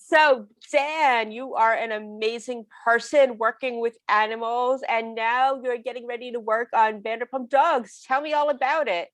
So, Dan, you are an amazing person working with animals, and now you're getting ready to work on Vanderpump Dogs. Tell me all about it.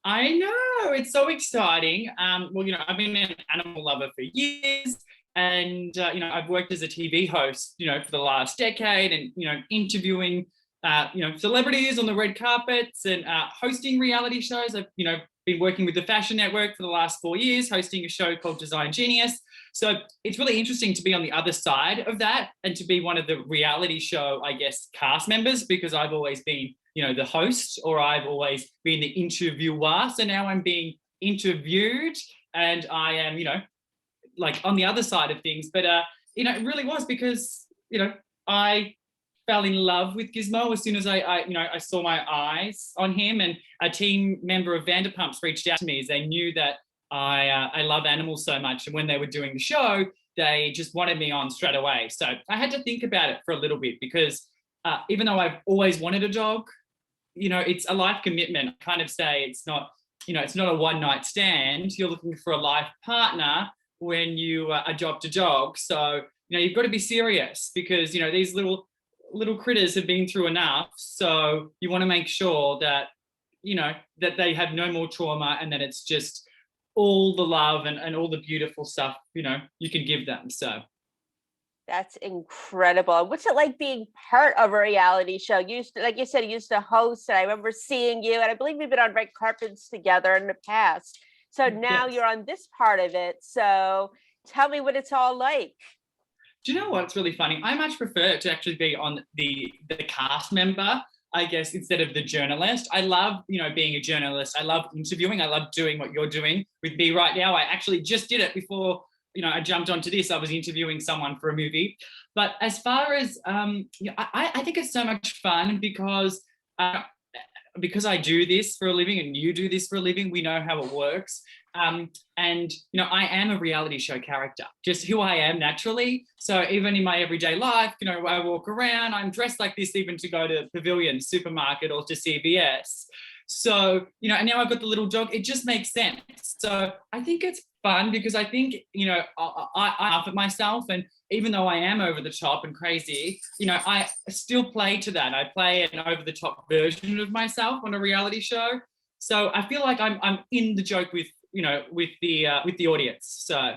I know, it's so exciting. Well, I've been an animal lover for years, and I've worked as a TV host, for the last decade, and interviewing, celebrities on the red carpets and hosting reality shows. I've been working with the Fashion Network for the last 4 years, hosting a show called Design Genius. So it's really interesting to be on the other side of that and to be one of the reality show, I guess, cast members, because I've always been the host, or I've always been the interviewer. So now I'm being interviewed, and I am, like on the other side of things. But it really was because I fell in love with Gizmo as soon as I saw my eyes on him, and a team member of Vanderpumps reached out to me as they knew that I love animals so much, and when they were doing the show, they just wanted me on straight away. So I had to think about it for a little bit, because even though I've always wanted a dog, it's a life commitment. I kind of say it's not a one night stand. You're looking for a life partner when you adopt a dog. So, you've got to be serious, because, these little critters have been through enough. So you want to make sure that, that they have no more trauma, and that it's just all the love and all the beautiful stuff, you can give them. So. That's incredible. What's it like being part of a reality show? Like you said, you used to host, and I remember seeing you, and I believe we've been on red carpets together in the past. So now Yes. you're on this part of it. So tell me what it's all like. Do you know what's really funny? I much prefer to actually be on the cast member, I guess, instead of the journalist. I love, being a journalist. I love interviewing. I love doing what you're doing with me right now. I actually just did it before I jumped onto this. I was interviewing someone for a movie. But as far as, I think it's so much fun, because I do this for a living and you do this for a living. We know how it works. And I am a reality show character, just who I am naturally. So even in my everyday life, I walk around, I'm dressed like this even to go to Pavilion, supermarket, or to CVS. So, and now I've got the little dog. It just makes sense. So I think it's fun, because I think, I laugh at myself. And even though I am over the top and crazy, I still play to that. I play an over the top version of myself on a reality show. So I feel like I'm in the joke with the audience. So.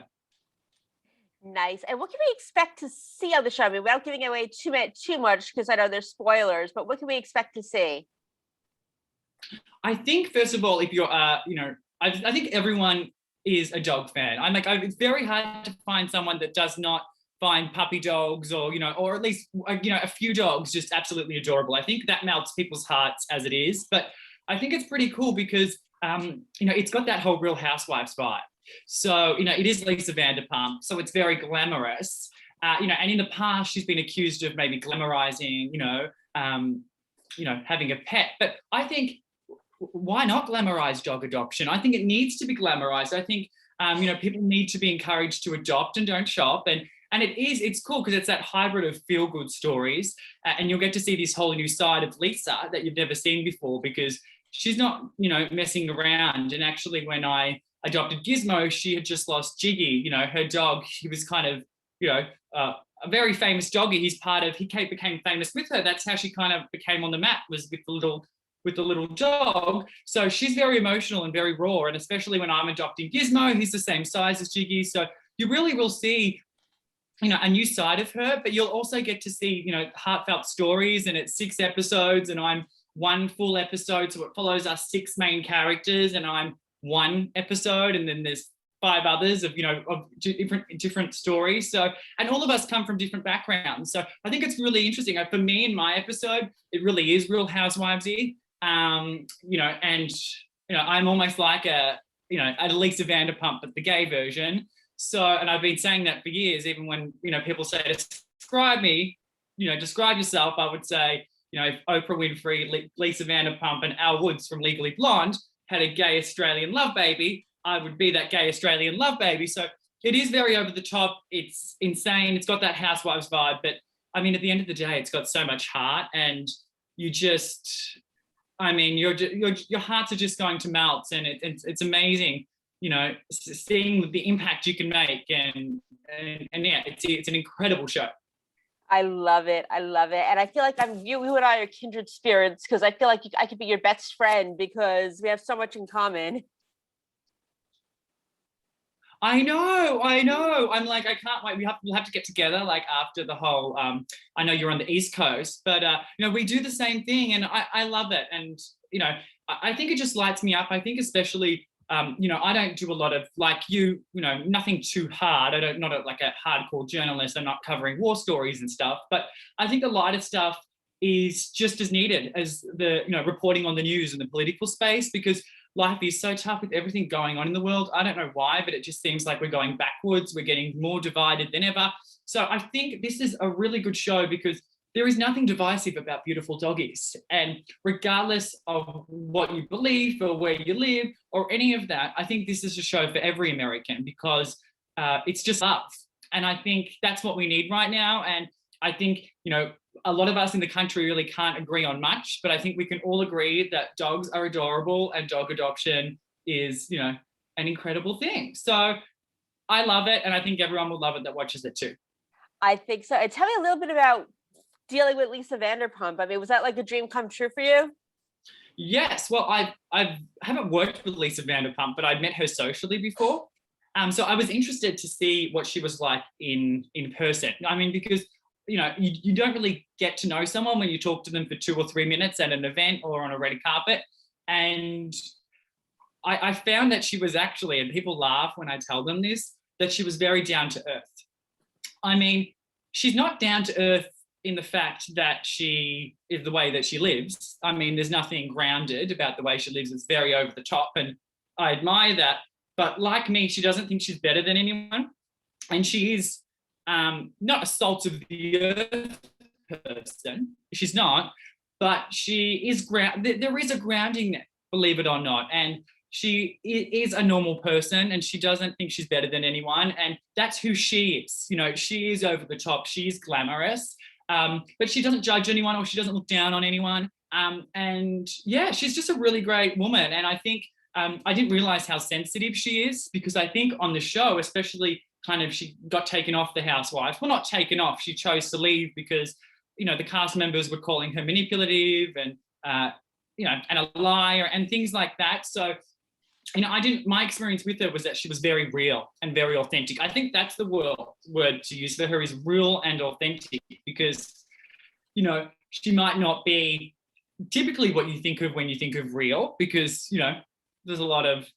Nice. And what can we expect to see on the show? I mean, without giving away too much, because I know there's spoilers, but what can we expect to see? I think, first of all, if you're, I think everyone is a dog fan. It's very hard to find someone that does not find puppy dogs, or, or at least, a few dogs just absolutely adorable. I think that melts people's hearts as it is. But I think it's pretty cool because, it's got that whole Real Housewives vibe. So, it is Lisa Vanderpump, so it's very glamorous. And in the past, she's been accused of maybe glamorizing, having a pet. But I think, why not glamorize dog adoption? I think it needs to be glamorized. I think, people need to be encouraged to adopt and don't shop. And it's cool, because it's that hybrid of feel-good stories. And you'll get to see this whole new side of Lisa that you've never seen before, because she's not, messing around. And actually, when I adopted Gizmo, she had just lost Jiggy, her dog. He was kind of, a very famous doggy. He became famous with her. That's how she kind of became on the map, was with the little dog. So she's very emotional and very raw. And especially when I'm adopting Gizmo, he's the same size as Jiggy. So you really will see, a new side of her, but you'll also get to see, heartfelt stories. And it's 6 episodes, and I'm one full episode. So it follows us 6 main characters, and I'm one episode. And then there's 5 others of different stories. So, and all of us come from different backgrounds. So I think it's really interesting. For me, in my episode, it really is Real Housewivesy. And I'm almost like a Lisa Vanderpump, but the gay version. So, and I've been saying that for years, even when, people say, describe me, describe yourself, I would say, if Oprah Winfrey, Lisa Vanderpump, and Al Woods from Legally Blonde had a gay Australian love baby, I would be that gay Australian love baby. So it is very over the top. It's insane. It's got that Housewives vibe, but I mean, at the end of the day, it's got so much heart, and you just, I mean, your hearts are just going to melt, and it's amazing seeing the impact you can make, and yeah, it's an incredible show. I love it. I love it. And I feel like you and I are kindred spirits, because I feel like I could be your best friend because we have so much in common. I know. I'm like, I can't wait. We'll have to get together like after the whole. I know you're on the East Coast, but we do the same thing, and I love it. And I think it just lights me up. I think especially, I don't do a lot of like nothing too hard. Not like a hardcore journalist. I'm not covering war stories and stuff. But I think the lighter stuff is just as needed as the reporting on the news and the political space, because life is so tough with everything going on in the world. I don't know why, but it just seems like we're going backwards. We're getting more divided than ever. So I think this is a really good show because there is nothing divisive about beautiful doggies. And regardless of what you believe or where you live or any of that, I think this is a show for every American because it's just love. And I think that's what we need right now. And I think, a lot of us in the country really can't agree on much, but I think we can all agree that dogs are adorable and dog adoption is, an incredible thing. So I love it. And I think everyone will love it that watches it too. I think so. And tell me a little bit about dealing with Lisa Vanderpump. I mean, was that like a dream come true for you? Yes. Well, I haven't worked with Lisa Vanderpump, but I'd met her socially before. So I was interested to see what she was like in person. I mean, because you don't really get to know someone when you talk to them for 2 or 3 minutes at an event or on a red carpet. And I found that she was actually, and people laugh when I tell them this, that she was very down to earth. I mean, she's not down to earth in the fact that she is the way that she lives. I mean, there's nothing grounded about the way she lives. It's very over the top, and I admire that. But like me, she doesn't think she's better than anyone. And she is not a salt of the earth person. She's not, but she is there is a grounding, believe it or not. And she is a normal person, and she doesn't think she's better than anyone. And that's who she is. She is over the top. She's glamorous, but she doesn't judge anyone, or she doesn't look down on anyone. And yeah, she's just a really great woman. And I think I didn't realize how sensitive she is, because I think on the show, especially, kind of, she got taken off the Housewives. Well, not taken off. She chose to leave because, the cast members were calling her manipulative and, and a liar and things like that. So, my experience with her was that she was very real and very authentic. I think that's the word to use for her, is real and authentic, because, she might not be typically what you think of when you think of real, because, there's a lot of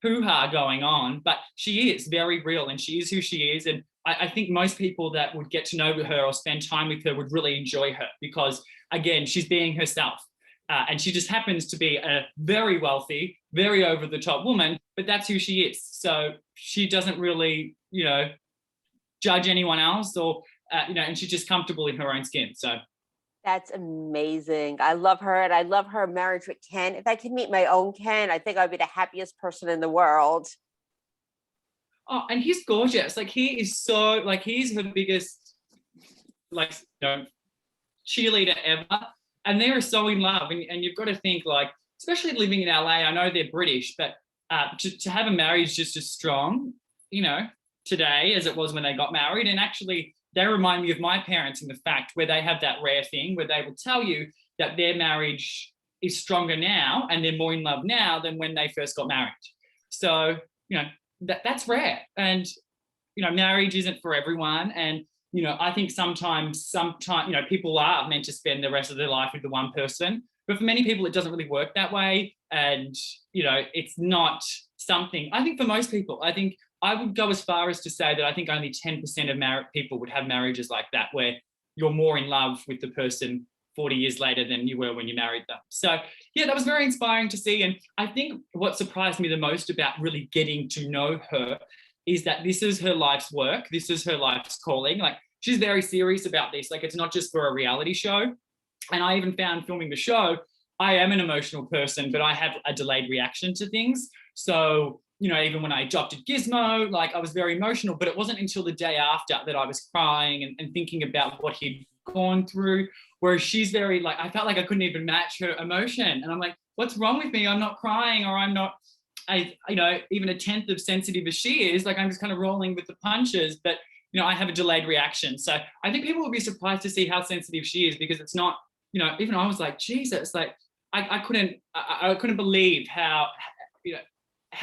hoo-ha going on, but she is very real and she is who she is. And I think most people that would get to know her or spend time with her would really enjoy her, because again, she's being herself. And she just happens to be a very wealthy, very over-the-top woman, but that's who she is. So she doesn't really, judge anyone else, or, and she's just comfortable in her own skin. So that's amazing. I love her, and I love her marriage with Ken. If I could meet my own Ken, I think I'd be the happiest person in the world. Oh, and he's gorgeous. Like, he is so, like, he's her biggest, like, cheerleader ever. And they are so in love. And you've got to think, like, especially living in LA, I know they're British, but to have a marriage just as strong, today as it was when they got married. And actually, they remind me of my parents in the fact where they have that rare thing where they will tell you that their marriage is stronger now and they're more in love now than when they first got married. So, that's rare. And, marriage isn't for everyone. And, I think sometimes, people are meant to spend the rest of their life with the one person. But for many people, it doesn't really work that way. And, it's not something, I think for most people, I think I would go as far as to say that I think only 10% of people would have marriages like that, where you're more in love with the person 40 years later than you were when you married them. So yeah, that was very inspiring to see. And I think what surprised me the most about really getting to know her is that this is her life's work. This is her life's calling. Like, she's very serious about this. Like, it's not just for a reality show. And I even found filming the show, I am an emotional person, but I have a delayed reaction to things. So, even when I adopted Gizmo, like, I was very emotional, but it wasn't until the day after that I was crying and thinking about what he'd gone through. Whereas she's very, like, I felt like I couldn't even match her emotion. And I'm like, what's wrong with me? I'm not crying, or I'm not, even a tenth of sensitive as she is, like I'm just kind of rolling with the punches, but I have a delayed reaction. So I think people will be surprised to see how sensitive she is, because it's not, even I was like, Jesus, like I couldn't believe how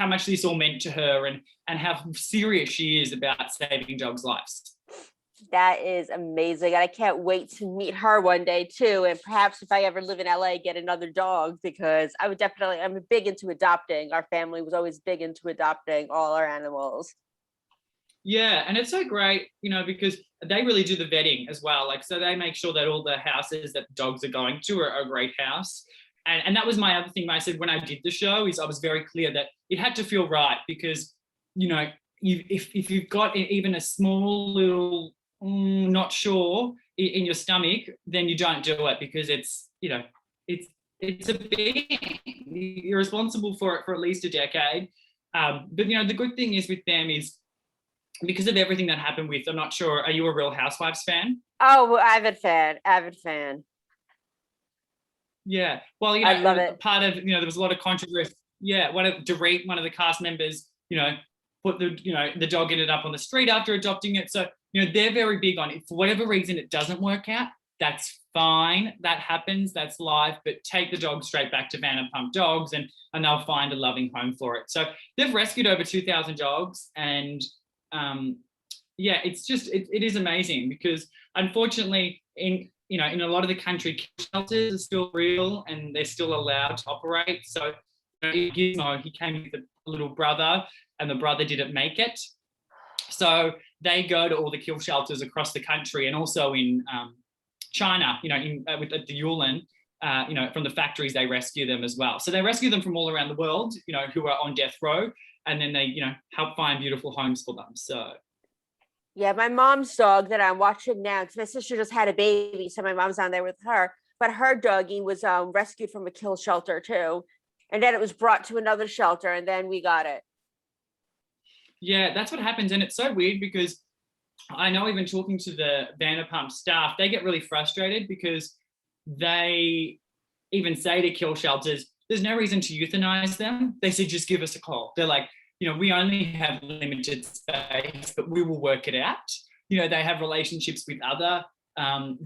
much this all meant to her, and how serious she is about saving dogs' lives. That is amazing. And I can't wait to meet her one day too. And perhaps if I ever live in LA, get another dog, because I'm big into adopting. Our family was always big into adopting all our animals. Yeah, and it's so great, because they really do the vetting as well. Like, so they make sure that all the houses that the dogs are going to are a great house. And that was my other thing I said when I did the show, is I was very clear that it had to feel right, because, if you've got even a small little not sure in your stomach, then you don't do it, because it's a being. You're responsible for it for at least a decade. But the good thing is with them is, because of everything that happened with, I'm not sure, are you a Real Housewives fan? Oh, avid fan. Yeah, well, I love it. Part of, there was a lot of controversy. Yeah, one of the cast members, put the dog ended up on the street after adopting it. So, they're very big on it. For whatever reason it doesn't work out, that's fine. That happens. That's life. But take the dog straight back to Vanderpump Dogs, and they'll find a loving home for it. So they've rescued over 2,000 dogs, and yeah, it's just it is amazing, because unfortunately in a lot of the country, shelters are still real and they're still allowed to operate. So Gizmo, he came with a little brother, and the brother didn't make it. So they go to all the kill shelters across the country, and also in China, at the Yulin, from the factories, they rescue them as well. So they rescue them from all around the world, who are on death row, and then they, help find beautiful homes for them. So. Yeah, my mom's dog that I'm watching now, because my sister just had a baby, so my mom's down there with her. But her doggie was rescued from a kill shelter too, and then it was brought to another shelter, and then we got it. Yeah, that's what happens, and it's so weird, because I know, even talking to the Vanderpump staff, they get really frustrated, because they even say to kill shelters, there's no reason to euthanize them. They say, just give us a call. They're like, we only have limited space, but we will work it out. They have relationships with other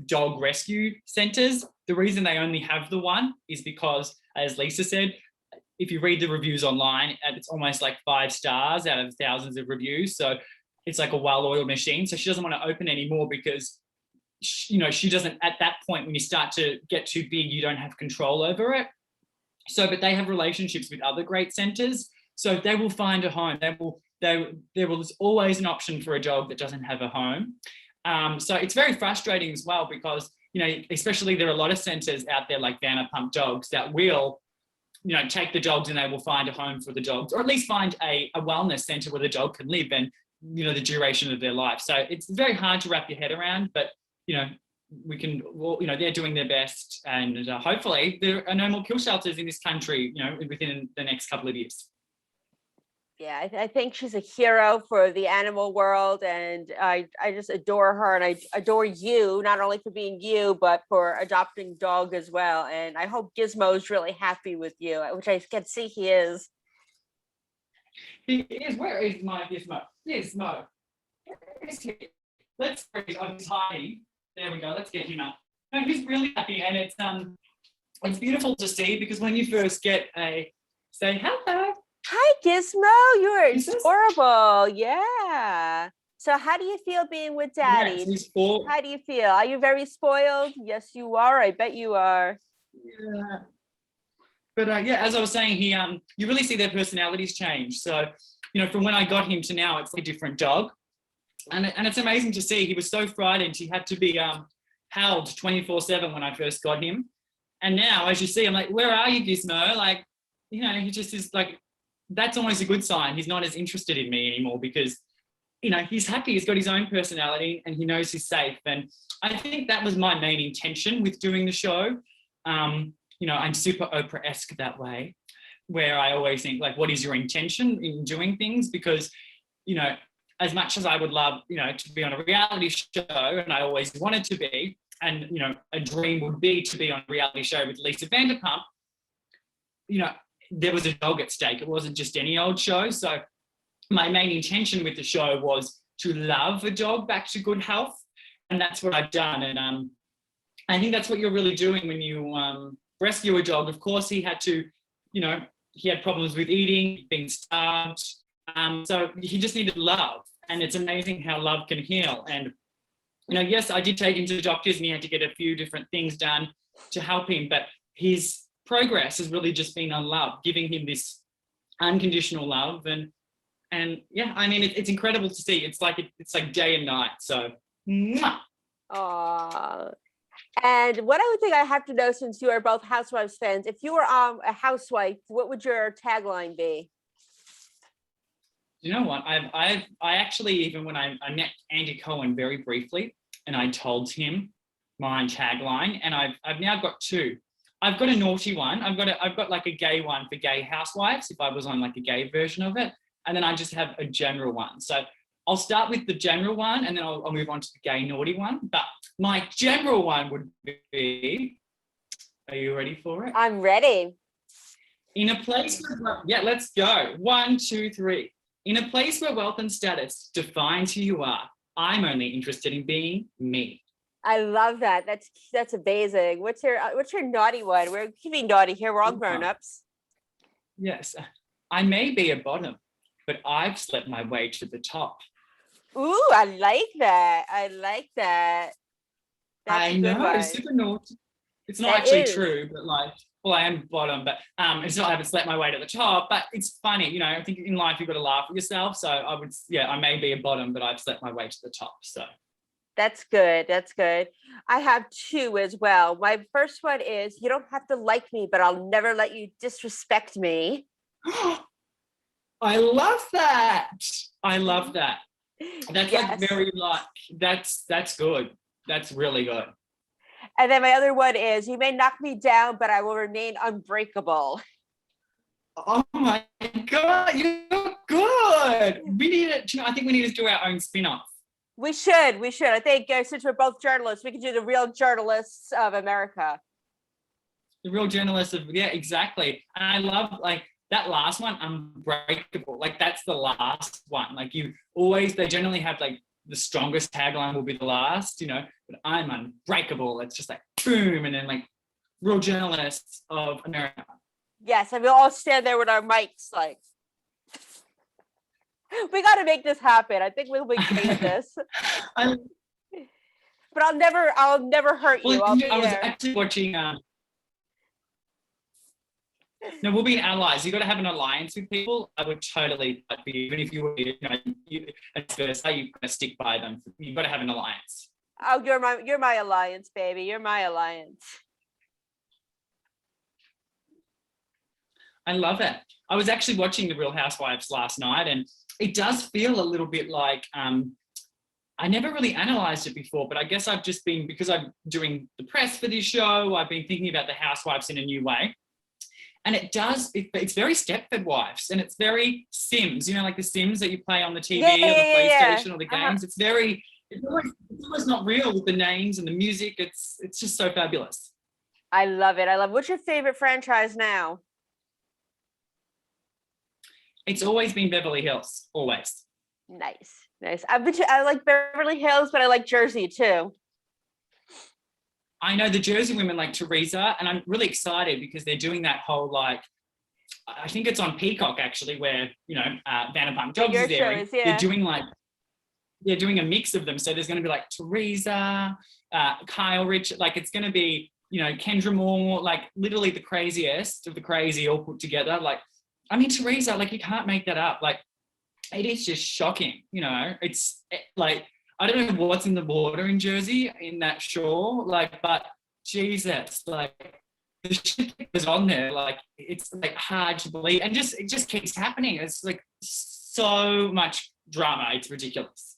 dog rescue centers. The reason they only have the one is because, as Lisa said, if you read the reviews online, it's almost like 5 stars out of thousands of reviews. So it's like a well-oiled machine. So she doesn't want to open anymore, because she doesn't, at that point, when you start to get too big, you don't have control over it. So, but they have relationships with other great centers. So they will find a home. There was always an option for a dog that doesn't have a home. So it's very frustrating as well, because, especially there are a lot of centers out there like Vanderpump Dogs that will, take the dogs, and they will find a home for the dogs, or at least find a wellness center where the dog can live, and, the duration of their life. So it's very hard to wrap your head around, but, we can, they're doing their best, and hopefully there are no more kill shelters in this country, within the next couple of years. Yeah, I think she's a hero for the animal world, and I just adore her, and I adore you, not only for being you, but for adopting dog as well. And I hope Gizmo's really happy with you, which I can see he is. He is. Where is my Gizmo? Gizmo. Where is he? Let's bring on tiny. There we go. Let's get him up. No, he's really happy, and it's beautiful to see, because when you first say hello. Hi, Gizmo. You're adorable. Yeah. So how do you feel being with Daddy? Yes, how do you feel? Are you very spoiled? Yes, you are. I bet you are. Yeah. But as I was saying, you really see their personalities change. So, from when I got him to now, it's a different dog. And it's amazing to see. He was so frightened. He had to be held 24/7 when I first got him. And now, as you see, I'm like, where are you, Gizmo? Like, he just is like, that's almost a good sign. He's not as interested in me anymore, because, he's happy. He's got his own personality, and he knows he's safe. And I think that was my main intention with doing the show. I'm super Oprah-esque that way, where I always think, like, what is your intention in doing things? Because, as much as I would love, to be on a reality show, and I always wanted to be, and, a dream would be to be on a reality show with Lisa Vanderpump, there was a dog at stake. It wasn't just any old show. So my main intention with the show was to love a dog back to good health. And that's what I've done. And I think that's what you're really doing when you rescue a dog. Of course, he had to, he had problems with eating, being starved. So he just needed love. And it's amazing how love can heal. And, yes, I did take him to the doctors and he had to get a few different things done to help him. But his progress has really just been on love, giving him this unconditional love. And yeah, I mean, it's incredible to see. It's like day and night. So, mwah. Aww. And what I would think I have to know, since you are both Housewives fans, if you were a housewife, what would your tagline be? You know what? I actually, even when I met Andy Cohen very briefly, and I told him my tagline, and I've now got two. I've got a naughty one. I've got like a gay one for gay housewives, if I was on like a gay version of it, and then I just have a general one. So I'll start with the general one, and then I'll move on to the gay naughty one. But my general one would be, are you ready for it? I'm ready. In a place where, yeah, let's go. 1, 2, 3. In a place where wealth and status defines who you are, I'm only interested in being me. I love that. That's amazing. What's your naughty one? We're keeping naughty here. We're all grown-ups. Yes. I may be a bottom, but I've slept my way to the top. Ooh, I like that. That's I know, it's super naughty. It's not actually true, but I am bottom, but it's not I haven't slept my way to the top, but it's funny, I think in life you've got to laugh at yourself. So I may be a bottom, but I've slept my way to the top. So that's good. I have two as well. My first one is, you don't have to like me, but I'll never let you disrespect me. I love that. That's yes. That's good. That's really good. And then my other one is, you may knock me down, but I will remain unbreakable. Oh my God, you're good. We need it. I think we need to do our own spin-off. We should. I think since we're both journalists, we can do the Real Journalists of America. The Real Journalists of, yeah, exactly. And I love that last one, unbreakable. That's the last one. They generally have the strongest tagline will be the last, but I'm unbreakable. It's just boom. And then Real Journalists of America. Yes. And we'll all stand there with our mics we got to make this happen. I think we'll be great at this. But I'll never hurt you. I was actually watching, no, we'll be allies. You got to have an alliance with people. I would totally, even if you were, at first, you're going to stick by them. You've got to have an alliance. Oh, you're my alliance, baby. You're my alliance. I love it. I was actually watching The Real Housewives last night, and it does feel a little bit like, I never really analyzed it before, but I guess I've just been, because I'm doing the press for this show, I've been thinking about the housewives in a new way. And it's very Stepford Wives, and it's very Sims, the Sims that you play on the TV or the PlayStation or the games. It's almost not real with the names and the music. It's just so fabulous. I love it. What's your favorite franchise now? It's always been Beverly Hills, always. Nice. I like Beverly Hills, but I like Jersey too. I know the Jersey women like Teresa, and I'm really excited because they're doing that whole I think it's on Peacock actually, where Vanderpump Dogs is there. They're doing a mix of them. So there's going to be Teresa, Kyle Rich, it's going to be Kendra Moore, literally the craziest of the crazy all put together. Teresa, you can't make that up. It is just shocking. It's I don't know what's in the water in Jersey, in that shore, but Jesus, the shit that was on there, it's hard to believe, and it just keeps happening. It's so much drama. It's ridiculous.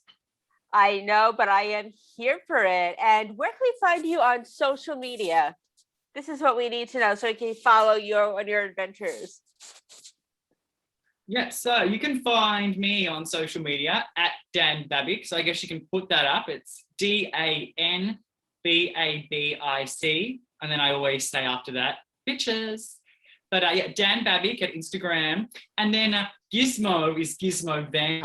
I know, but I am here for it. And where can we find you on social media? This is what we need to know so we can follow you on your adventures. Yeah, so you can find me on social media at Dan Babic. So I guess you can put that up. It's DANBABIC. And then I always say after that, bitches. But yeah, Dan Babic at Instagram. And then Gizmo is Gizmo Van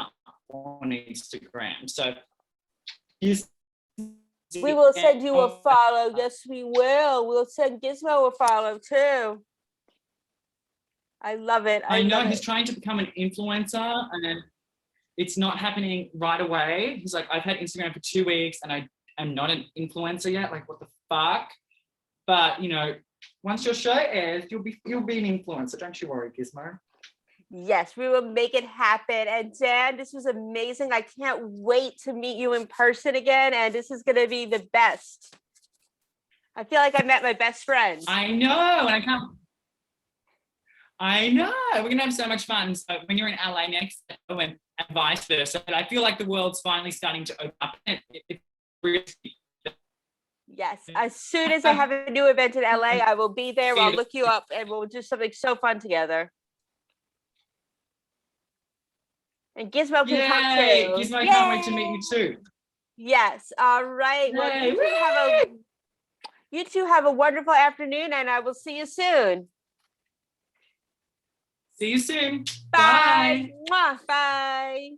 on Instagram. So we will send you a follow. Yes, we will. We'll send Gizmo a follow too. I love it. I know love he's it. trying to become an influencer and it's not happening right away. He's like, I've had Instagram for 2 weeks and I am not an influencer yet. Like, what the fuck? But you know, once your show airs, you'll be an influencer. Don't you worry, Gizmo. Yes, we will make it happen. And Dan, this was amazing. I can't wait to meet you in person again. And this is going to be the best. I feel like I met my best friend. I know, and I can't. I know. We're gonna have so much fun. So when you're in LA next, and vice versa. But I feel like the world's finally starting to open up. It's risky. Yes, as soon as I have a new event in LA, I will be there. I'll look you up and we'll do something so fun together. And Gizmo can come too. Gizmo, I can't wait to meet you too. Yes. All right. Well, you two have a wonderful afternoon and I will see you soon. See you soon. Bye. Bye. Bye.